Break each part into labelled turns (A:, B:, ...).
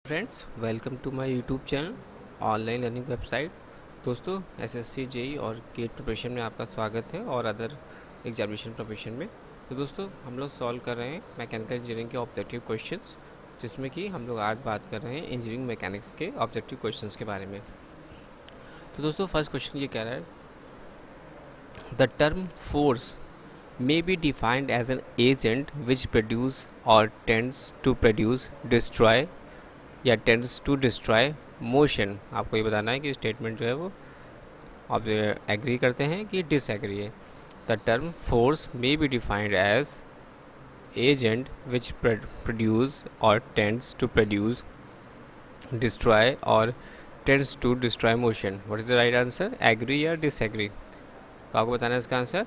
A: Friends, welcome to my YouTube channel online learning website. दोस्तों, SSC JE और GATE preparation में आपका स्वागत है और अदर एग्जामिनेशन प्रिपरेशन में। तो दोस्तों, हम लोग सॉल्व कर रहे हैं मैकेनिकल इंजीनियरिंग के ऑब्जेक्टिव क्वेश्चंस, जिसमें कि हम लोग आज बात कर रहे हैं इंजीनियरिंग मैकेनिक्स के ऑब्जेक्टिव क्वेश्चंस के बारे में। तो दोस्तों, फर्स्ट क्वेश्चन ये कह रहा है, the term force may be defined as an agent which produce or tends to produce, destroy या टेंड्स टू डिस्ट्रॉय मोशन। आपको ये बताना है कि स्टेटमेंट जो है वो आप एग्री करते हैं कि डिसएग्री है। The term force may be defined as agent which produce और टेंड्स टू प्रोड्यूस, डिस्ट्रॉय और tends to destroy motion. What is the right answer, agree या डिसएग्री? तो आपको बताना है इसका आंसर।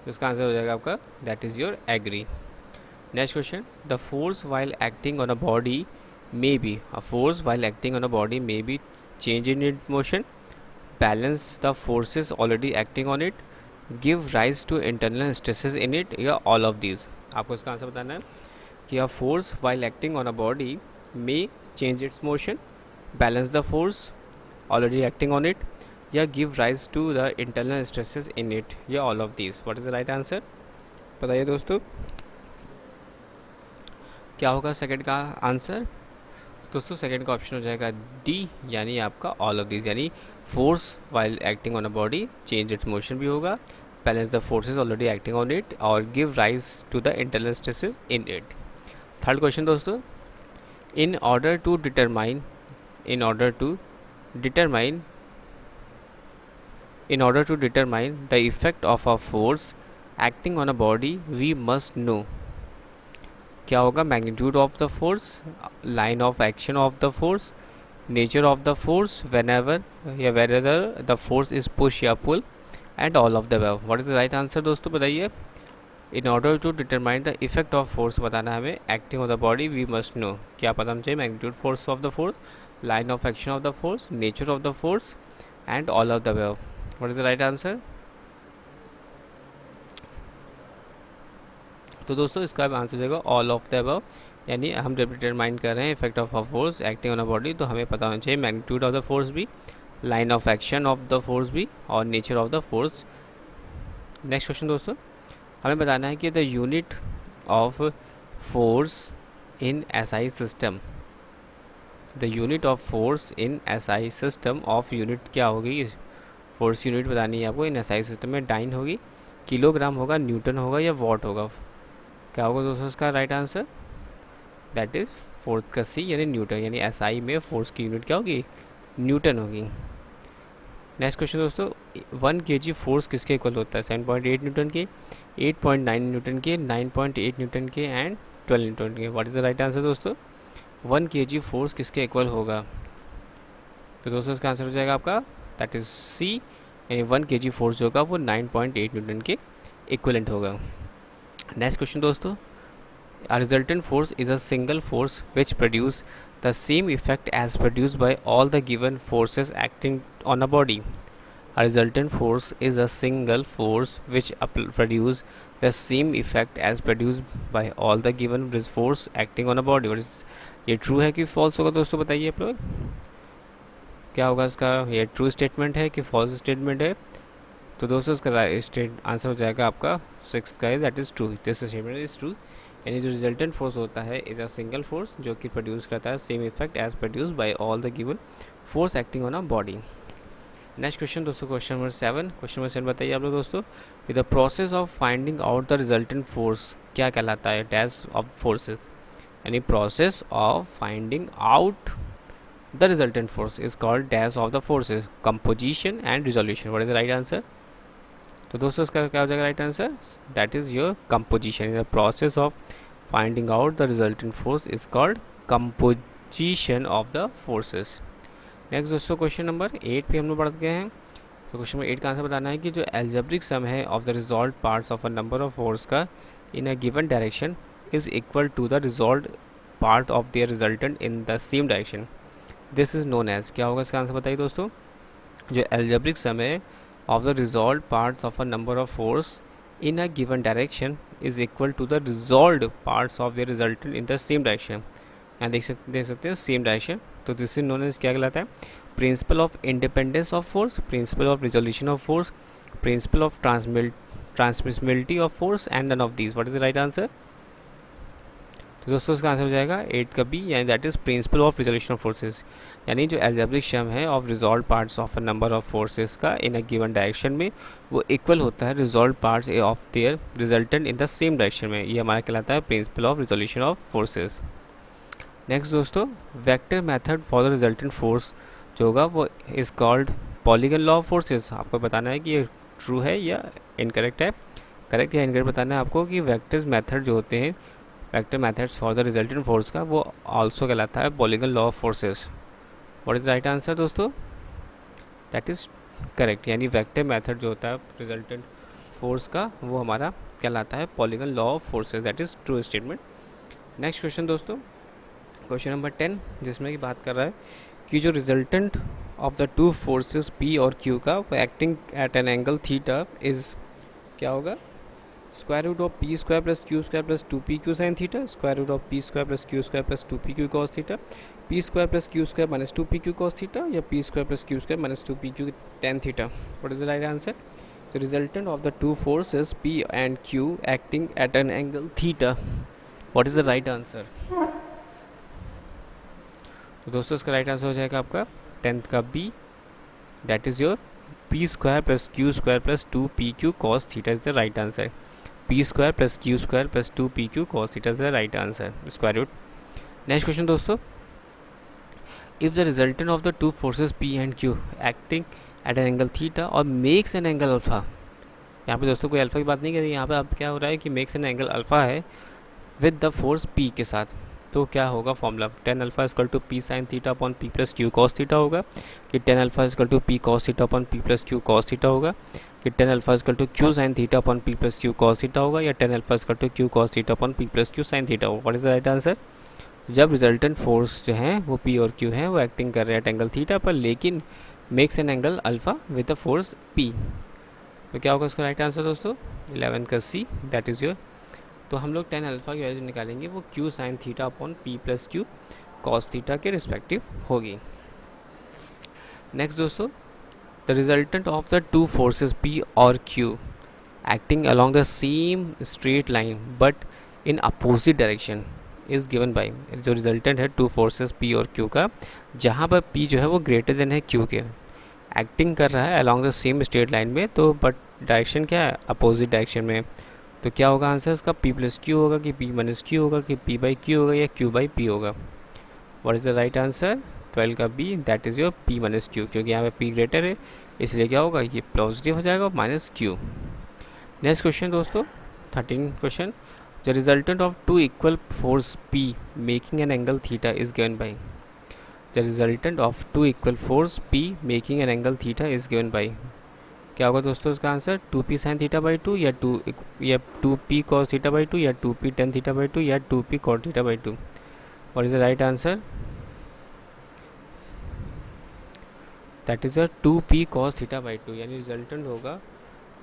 A: तो इसका आंसर हो जाएगा आपका that is your agree. Next question, the force while acting on a body may be a force while acting on a body may be change in its motion, balance the forces already acting on it, give rise to internal stresses in it, या all of these। आपको इसका answer बताना है कि a force while acting on a body may change its motion, balance the force already acting on it, या give rise to the internal stresses in it, या all of these। what is the right answer? बताइए दोस्तों, क्या होगा second का answer? दोस्तों, second का option हो जाएगा डी, यानी आपका ऑल ऑफ दिस, यानी force while acting on a body change its motion भी होगा, balance the forces already acting on it और give rise to the internal stresses in it. Third question दोस्तों, in order to determine the effect of a force acting on a body we must know. क्या होगा, magnitude of the force, line of action of the force, nature of the force, whenever या whether the force is push या pull, and all of the above. What is the right answer दोस्तों, बताइए। In order to determine the effect of force बताना है हमें acting on the body we must know. क्या पता होना चाहिए, magnitude force of the force, line of action of the force, nature of the force, and all of the above. What is the right answer? तो दोस्तों, इसका answer हो जाएगा all of the above, यानी हम जब डिटरमाइन कर रहे हैं effect of a force acting on a body तो हमें पता होना चाहिए मैग्नीट्यूड ऑफ द फोर्स भी, line of action of the force भी, और nature of the force. Next question दोस्तों, हमें बताना है कि the unit of force in SI system, the unit of force in SI system of unit क्या होगी, फोर्स यूनिट बतानी है आपको इन एसआई सिस्टम में। डाइन होगी, किलोग्राम होगा, न्यूटन होगा, या वॉट होगा? क्या होगा दोस्तों इसका right answer? That is fourth का सी, यानी न्यूटन, यानी एसआई में फोर्स की यूनिट क्या होगी, न्यूटन होगी। नेक्स्ट क्वेश्चन दोस्तों, 1 kg फोर्स किसके इक्वल होता है? 7.8 न्यूटन के, 8.9 न्यूटन के, 9.8 न्यूटन के, एंड 12 न्यूटन के। What is the right answer दोस्तों? 1 kg फोर्स किसके इक्वल होगा? तो दोस्तों, इसका आंसर हो जाएगा आपका दैट इज़ सी, यानी 1 kg फोर्स जो होगा वो 9.8 न्यूटन के इक्वलेंट होगा। नेक्स्ट क्वेश्चन दोस्तों, a resultant force is a single force which produce the same effect as produced by all the given forces acting on a body. A resultant force is a single force which produce the same effect as produced by all the given force acting on a body. What is ये true है कि false होगा दोस्तों, बताइए आप लोग। क्या होगा इसका, ये ट्रू स्टेटमेंट है कि फॉल्स स्टेटमेंट है? तो दोस्तों, इसका आंसर हो जाएगा आपका सिक्स का, that is true, this statement is true. यानी जो रिजल्टेंट फोर्स होता है इज़ अ सिंगल फोर्स जो कि प्रोड्यूस करता है same effect as produce by all the given force acting on a body. Next question दोस्तों, क्वेश्चन नंबर 7। क्वेश्चन नंबर 7 बताइए आप लोग दोस्तों, कि the process of finding out the resultant force क्या कहलाता है? डैश ऑफ फोर्सेस, यानी process of finding out the resultant force is called dash of the forces, composition and resolution. What is the right answer? तो दोस्तों, इसका क्या हो जाएगा right answer? That is your composition. The process of finding out the resultant force is called composition of the forces. Next दोस्तों, question number 8 पे हम लोग बढ़ गए हैं। तो क्वेश्चन नंबर 8 का आंसर बताना है कि जो एल्जेब्रिक सम है of the resolve parts of a number of force का in a given direction is equal to the resolve part of their resultant in the same direction, this is known as. क्या होगा इसका answer बताइए दोस्तों। जो algebraic sum है of the resolved parts of a number of force in a given direction is equal to the resolved parts of the resultant in the same direction, यहाँ देख सकते हैं सेम डायरेक्शन, तो this is known as क्या कहलाता है, principle of independence of force, principle of resolution of force, principle of transmissibility of force and none of these. What is the right answer? तो दोस्तों इसका आंसर हो जाएगा 8 का बी, यानी that is principal of resolution of forces, यानी जो algebraic sum है of resolve parts of a number of forces का इन अ गिवन डायरेक्शन में वो इक्वल होता है resolve parts of their resultant in the same direction में। ये हमारा कहलाता है principle of resolution of forces. Next दोस्तों, vector method for the resultant force जो होगा वो is called polygon law of forces. आपको बताना है कि ये ट्रू है या इनकरेक्ट है, करेक्ट या इनकरेक्ट बताना है आपको कि वेक्टर्स मेथड जो होते हैं, vector methods for the resultant force का वो आल्सो कहलाता है polygon law of forces. What is the right answer दोस्तों? दैट इज़ करेक्ट, यानी वेक्टर मेथड जो होता है रिजल्टेंट फोर्स का वो हमारा कहलाता है polygon law of forces. That is true statement. Next question दोस्तों, क्वेश्चन नंबर 10, जिसमें की बात कर रहा है कि जो resultant of the two forces P और Q का वो acting at an angle theta is क्या होगा? Square root of P square plus Q square plus 2pq sine theta, square root of P square plus Q square plus 2pq cos theta, P square plus Q square minus 2pq cos theta, या P square plus Q square minus 2pq tan theta. What is the right answer? The resultant of the two forces P and Q acting at an angle theta. What is the right answer? तो दोस्तों इसका right answer हो जाएगा आपका 10th का B, that is your P square plus Q square plus 2pq cos theta is the right answer. P square plus Q square plus 2pq cos theta is the right answer, square root. Next question दोस्तों, if the resultant of the two forces P and Q acting at an angle theta और makes an angle alpha, यहाँ पे दोस्तों कोई alpha की बात नहीं करी, यहाँ पे अब क्या हो रहा है कि मेक्स एन एंगल अल्फ़ा है विद द फोर्स P के साथ, तो क्या होगा formula? Tan alpha equal to P sine theta upon P plus Q cos theta होगा, कि tan alpha equal to P cos theta upon P plus Q cos theta होगा, कि tan alpha equal to Q sine theta upon P plus Q cos theta होगा, या tan alpha equal to Q cos theta upon P plus Q sine theta होगा। What is the right answer? जब resultant force जो है वो P और Q हैं वो एक्टिंग कर रहे हैं एट एंगल थीटा पर, लेकिन makes an angle alpha with the force P, तो क्या होगा उसका राइट आंसर दोस्तों? 11 का C, दैट इज़ योर। तो हम लोग टेन अल्फ़ा की वैल्यू निकालेंगे वो Q sine theta upon P plus Q cos theta के रिस्पेक्टिव होगी। नेक्स्ट दोस्तों, the resultant of the two forces P और Q acting along the same straight line but in opposite direction is given by, जो resultant है two forces P और Q का, जहाँ पर P जो है वो ग्रेटर देन है Q के, एक्टिंग कर रहा है along the same straight line में, तो बट डायरेक्शन क्या है? अपोजिट डायरेक्शन में, तो क्या होगा आंसर इसका? P प्लस क्यू होगा कि P माइनस क्यू होगा कि P बाई क्यू होगा या Q बाई P होगा। What is the right answer? 12 का B, that is your P minus Q, क्योंकि यहाँ पे P ग्रेटर है इसलिए क्या होगा? ये पॉजिटिव हो जाएगा माइनस क्यू। नेक्स्ट क्वेश्चन दोस्तों, 13 question, the resultant of two equal force P making an angle theta is given by, the resultant of two equal force P making an angle theta is given by, क्या होगा दोस्तों इसका answer? 2p sine theta by 2 या 2p cos theta by 2 या 2p tan theta by 2 या 2p cot theta by 2। What is the right answer? That is 2p cos theta by 2, यानी resultant होगा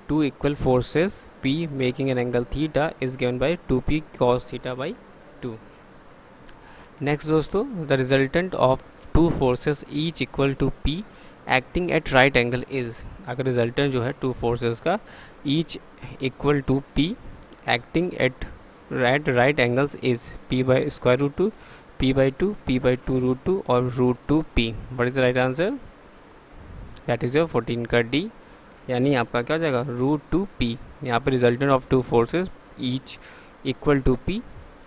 A: two equal forces P making an angle theta is given by 2p cos theta by 2। Next दोस्तों, the resultant of two forces each equal to P acting at right angle is, अगर resultant जो है two forces का each equal to P acting at right angles is P by square root 2, P by 2, P by 2 root 2 और root 2P। What is the right answer? That is your 14 का D, यानी आपका क्या हो जाएगा? Root 2P। यहाँ पर resultant of two forces each equal to P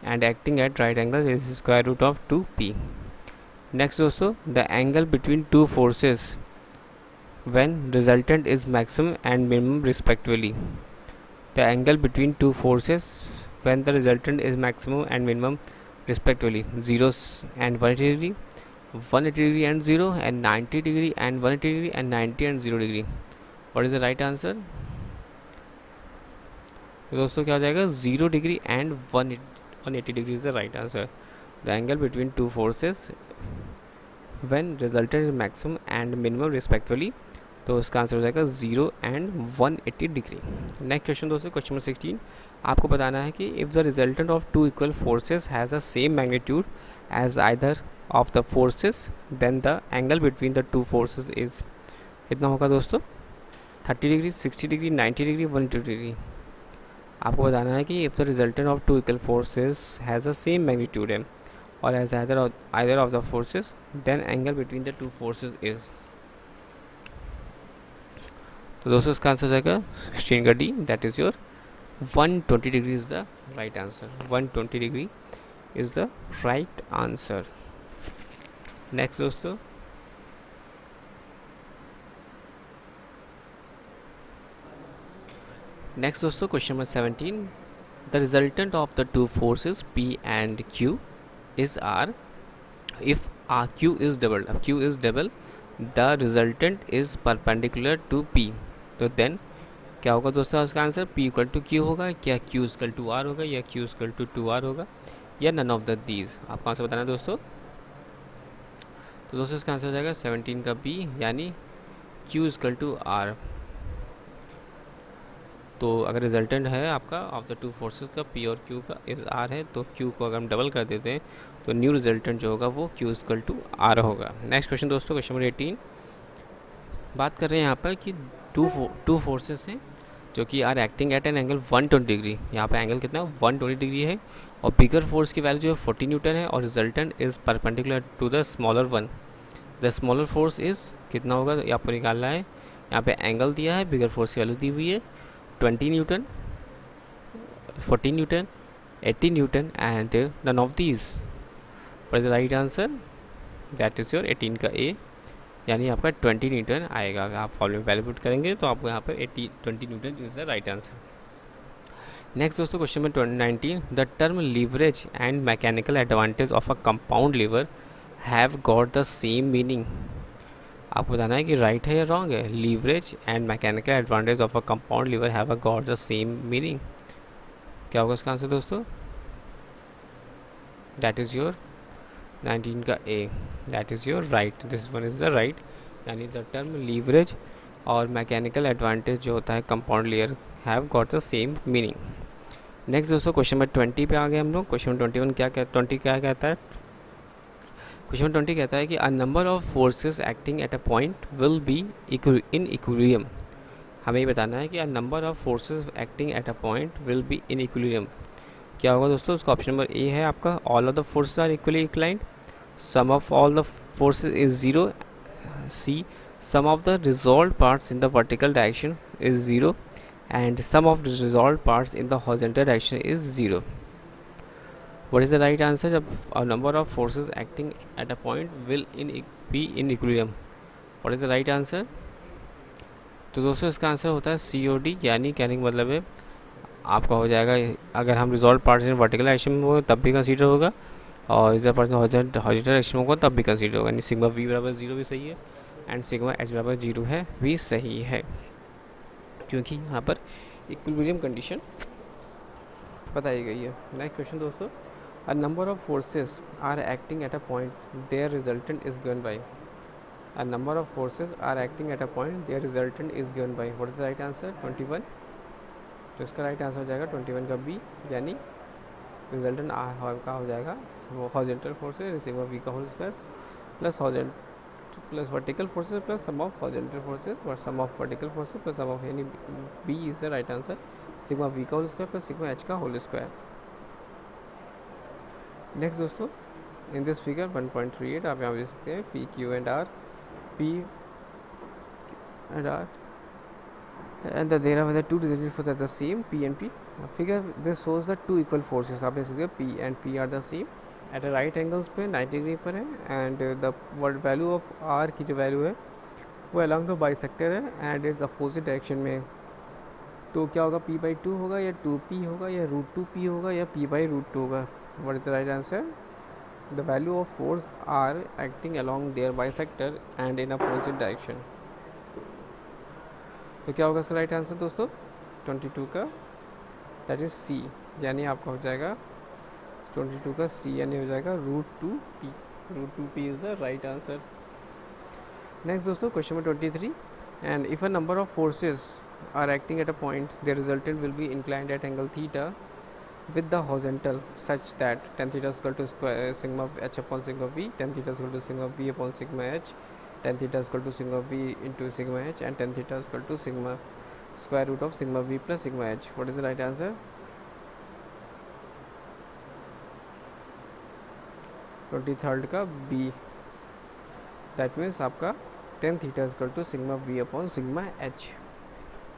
A: and acting at right angle is square root of 2P। Next दोस्तों, the angle between two forces when resultant is maximum and minimum respectively, the angle between two forces when the resultant is maximum and minimum respectively, 0 and 180 degree, 180 degree and 0 and 90 degree and 180 degree and 90 and 0 degree। what is the right answer? दोस्तों क्या हो जाएगा? 0 degree and 180 degree is the right answer। the angle between two forces when resultant is maximum and minimum respectively, तो इसका answer हो जाएगा 0 and 180 degree. Next question दोस्तों, question number 16, आपको बताना है कि if the resultant of two equal forces has the same magnitude as either of the forces then the angle between the two forces is कितना होगा दोस्तों, 30 डिग्री, 60 डिग्री, 90 डिग्री, 180 डिग्री। आपको बताना है कि if the resultant of two equal forces has the same magnitude है और as either of the forces then angle between the two forces is. तो दोस्तों इसका आंसर हो जाएगा 16 का D, that is your 120 degree is the right answer. 120 degree is the right answer. Next दोस्तों, question number 17, the resultant of the two forces P and Q is R if Q is doubled। अब Q is double, the resultant is perpendicular to P। तो then क्या होगा दोस्तों उसका answer, P equal to Q होगा, क्या Q equal to R होगा, या Q इक्वल टू 2R होगा, या नन ऑफ द दीज। आपको आंसर बताना है दोस्तों। तो दोस्तों इसका आंसर हो जाएगा 17 का B, यानी Q इक्वल टू R। तो अगर रिजल्टेंट है आपका ऑफ द टू फोर्सेस का P और Q का इज R है, तो Q को अगर हम डबल कर देते हैं तो न्यू रिजल्टेंट जो होगा वो Q इक्वल टू R होगा। नेक्स्ट क्वेश्चन दोस्तों, क्वेश्चन नंबर 18, बात कर रहे हैं यहाँ पर कि टू फोर्सेस हैं जो कि are acting at an angle 120 degree. यहाँ पर एंगल कितना है, 120 डिग्री है, और बिगर फोर्स की वैल्यू जो है 40 न्यूटन है, और resultant is perpendicular to the smaller one. The smaller force is कितना होगा, तो आपको निकालना है। यहाँ पे एंगल दिया है, बिगर फोर्स की वैल्यू दी हुई है 20 newton, 40 newton, 80 newton, and none of these. What is the right answer, that is your 18 का ए, यानी आपका 20 न्यूटन आएगा। अगर आप फॉर्मूले में वैल्यू पुट करेंगे तो आपको यहाँ पर 20 newton is the right answer. Next दोस्तों, question number 19, the term leverage and mechanical advantage of a compound lever have got the same meaning. आपको बताना है कि राइट है या रॉन्ग है। Leverage and mechanical advantage of a compound lever have got the same meaning. क्या होगा इसका आंसर दोस्तों, दैट इज़ योर 19 का A, that is your right, this one is the right, यानी द टर्म लीवरेज और mechanical advantage जो होता है compound lever have got the same meaning. Next दोस्तों, क्वेश्चन नंबर 20 पे आ गए हम लोग। क्वेश्चन 21 क्या 20 क्या कहता है, क्वेश्चन नंबर 20 कहता है कि a number of forces acting at a point will be in equilibrium. हमें ये बताना है कि a number of forces acting at a point will be in equilibrium. क्या होगा दोस्तों, उसका ऑप्शन नंबर ए है आपका, all of the forces are equally inclined, sum of all the forces is zero, C sum of the resolve parts in the vertical direction is zero, and some of the resolve parts in the horizontal direction is zero. What is the right answer, जब a number of forces acting at a point will be in equilibrium? What is the right answer? तो दोस्तों इसका answer होता है COD, यानी कहने का मतलब है आपका हो जाएगा, अगर हम resolve parts in vertical direction में हो तब भी कंसीडर होगा, और इधर पार्ट्स हॉरिजॉन्टल डायरेक्शन में होगा तब भी कंसीडर होगा, यानी सिग्मा V बराबर 0 भी सही है एंड सिग्मा H बराबर 0 है भी सही है, क्योंकि यहाँ पर इक्विलिब्रियम कंडीशन बताई गई है। नेक्स्ट क्वेश्चन दोस्तों, a number of forces are acting at a point, their resultant is given by। a number of forces are acting at a point, their resultant is given by। what is the right answer, 21। तो इसका right answer हो जाएगा 21 का B, यानी resultant का हो जाएगा horizontal forces sigma V का whole square plus plus vertical forces plus sum of horizontal forces और sum of vertical forces plus sum of, यानी B is the right answer, sigma V का whole square plus sigma H का whole square. Next दोस्तों, in this figure 1.38 आप यहाँ देख सकते हैं P Q and R, P and R and there are two resultant forces are the same P and P. Figure this shows the two equal forces, आप देख सकते हैं P and P are the same at right angles पे 90 degree पर है, and the value of R की जो value है वो अलॉन्ग द बाइसेक्टर है एंड इज अपोजिट डायरेक्शन में। तो क्या होगा, p/2 होगा या 2p होगा या √2p होगा या p/√2 होगा। What is the right answer? The value of force are acting along their bisector and in opposite direction। तो क्या होगा इसका राइट आंसर दोस्तों, 22 का, दैट इज सी, यानी आपका हो जाएगा 22 का सी, यानी हो जाएगा √2p। √2p is the right answer. Next दोस्तों, question number 23, and if a number of forces are acting at a point, the resultant will be inclined at angle theta with the horizontal such that tan theta is equal to square sigma h upon sigma v, tan theta is equal to sigma v upon sigma h, tan theta is equal to sigma v into sigma h, and tan theta is equal to sigma square root of sigma v plus sigma h. What is the right answer? 23rd का B. That means आपका tan theta is equal to sigma v upon sigma h.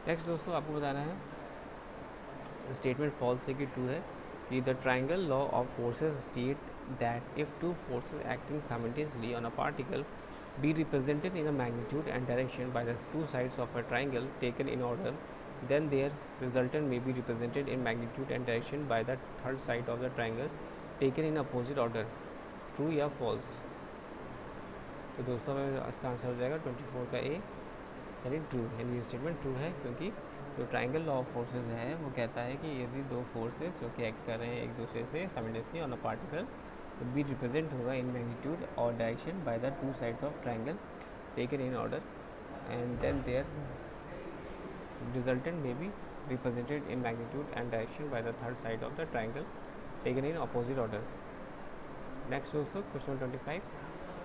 A: Next दोस्तों आपको बताना है statement false है कि true है कि the triangle law of forces state that if two forces acting simultaneously on a particle be represented in a magnitude and direction by the two sides of a triangle taken in order, then their resultant may be represented in magnitude and direction by the third side of the triangle taken in opposite order. True या false? तो दोस्तों हमें इसका answer हो जाएगा 24 का ए, यानी true. यानी ये स्टेटमेंट ट्रू है क्योंकि जो ट्राइंगल लॉ ऑफ फोर्सेज है वो कहता है कि यदि दो फोर्सेज जो कि एक्ट कर रहे हैं एक दूसरे से साइमल्टेनियसली ऑन अ पार्टिकल तो बी रिप्रेजेंट होगा इन मैग्नीट्यूड और direction by the two sides of triangle taken in order, and then their resultant may be represented in magnitude and direction by the third side of the triangle taken in opposite order. Next दोस्तों question 25.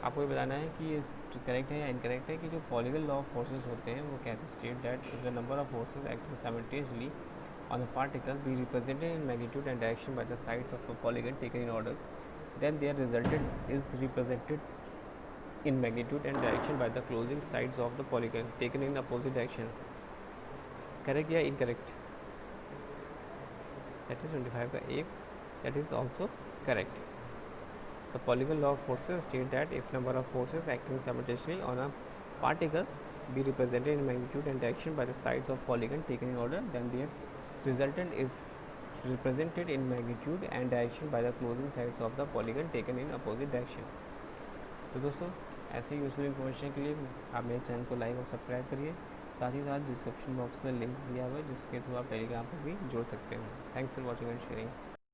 A: आपको ये बताना है कि ये correct है या incorrect है कि जो पॉलीगन लॉ ऑफ फोर्सेज होते हैं वो कहते हैं state that if the number of forces acting simultaneously on a particle B represented in magnitude and direction by the sides of the polygon taken in order, then their resultant is represented in magnitude and direction by the closing sides of the polygon taken in opposite direction. Correct या incorrect? That is 25 का एक. That is also correct. The polygon law of forces state that if number of forces acting simultaneously on a particle be represented in magnitude and direction by the sides of polygon taken in order, then their resultant is represented in magnitude and direction by the closing sides of the polygon taken in opposite direction. तो दोस्तों ऐसे ही useful information के लिए आप मेरे channel को like और subscribe करिए. साथ ही साथ डिस्क्रिप्शन बॉक्स में लिंक दिया हुआ है जिसके थ्रू आप टेलीग्राम पर भी जोड़ सकते हैं. Thanks for watching and sharing.